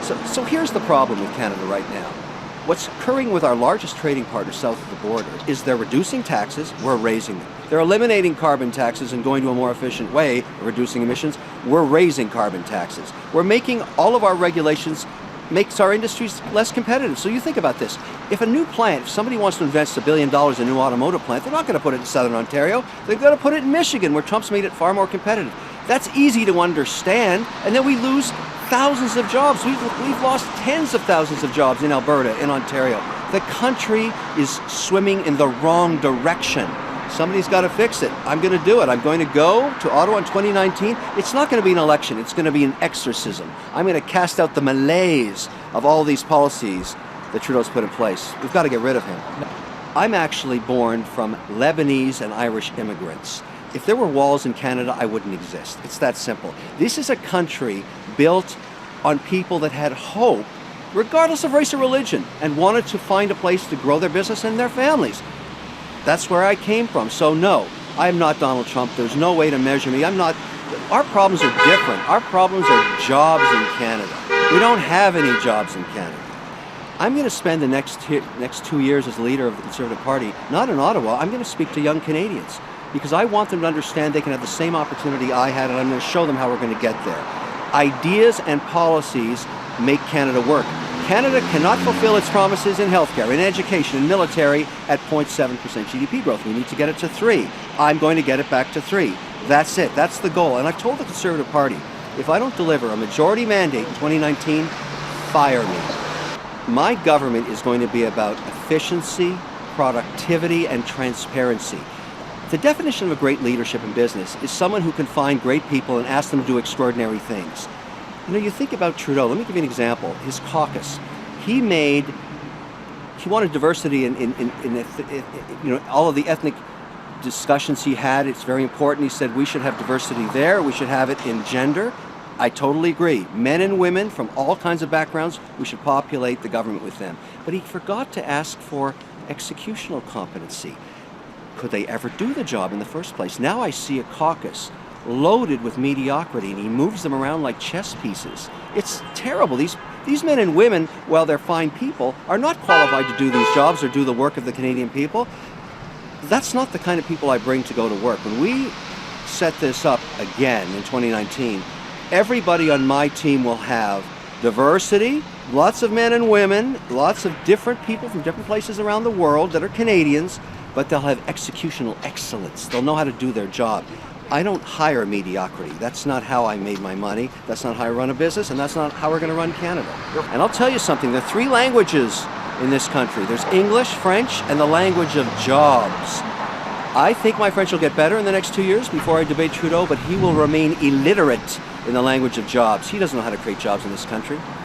So here's the problem with Canada right now. What's occurring with our largest trading partner south of the border is they're reducing taxes, we're raising them. They're eliminating carbon taxes and going to a more efficient way of reducing emissions, we're raising carbon taxes. We're making all of our regulations makes our industries less competitive. So you think about this. If a new plant, if somebody wants to invest $1 billion in a new automotive plant, they're not going to put it in Southern Ontario. They're going to put it in Michigan, where Trump's made it far more competitive. That's easy to understand, and then we lose thousands of jobs. We've lost tens of thousands of jobs in Alberta, in Ontario. The country is swimming in the wrong direction. Somebody's got to fix it. I'm going to do it. I'm going to go to Ottawa in 2019. It's not going to be an election. It's going to be an exorcism. I'm going to cast out the malaise of all these policies that Trudeau's put in place. We've got to get rid of him. I'm actually born from Lebanese and Irish immigrants. If there were walls in Canada, I wouldn't exist. It's that simple. This is a country built on people that had hope, regardless of race or religion, and wanted to find a place to grow their business and their families. That's where I came from. So no, I'm not Donald Trump. There's no way to measure me. Our problems are different. Our problems are jobs in Canada. We don't have any jobs in Canada. I'm going to spend the next 2 years as leader of the Conservative Party, not in Ottawa. I'm going to speak to young Canadians because I want them to understand they can have the same opportunity I had, and I'm going to show them how we're going to get there. Ideas and policies make Canada work. Canada cannot fulfill its promises in healthcare, in education, in military at 0.7% GDP growth. We need to get it to 3. I'm going to get it back to 3. That's it. That's the goal. And I've told the Conservative Party, if I don't deliver a majority mandate in 2019, fire me. My government is going to be about efficiency, productivity, and transparency. The definition of a great leadership in business is someone who can find great people and ask them to do extraordinary things. You know, you think about Trudeau. Let me give you an example. His caucus. He wanted diversity in all of the ethnic discussions he had. It's very important. He said we should have diversity there. We should have it in gender. I totally agree. Men and women from all kinds of backgrounds, we should populate the government with them. But he forgot to ask for executional competency. Could they ever do the job in the first place? Now I see a caucus loaded with mediocrity, and he moves them around like chess pieces. It's terrible. These men and women, while they're fine people, are not qualified to do these jobs or do the work of the Canadian people. That's not the kind of people I bring to go to work. When we set this up again in 2019, everybody on my team will have diversity, lots of men and women, lots of different people from different places around the world that are Canadians, but they'll have executional excellence. They'll know how to do their job. I don't hire mediocrity. That's not how I made my money. That's not how I run a business, and that's not how we're going to run Canada. And I'll tell you something, there are 3 languages in this country. There's English, French, and the language of jobs. I think my French will get better in the next 2 years before I debate Trudeau, but he will remain illiterate in the language of jobs. He doesn't know how to create jobs in this country.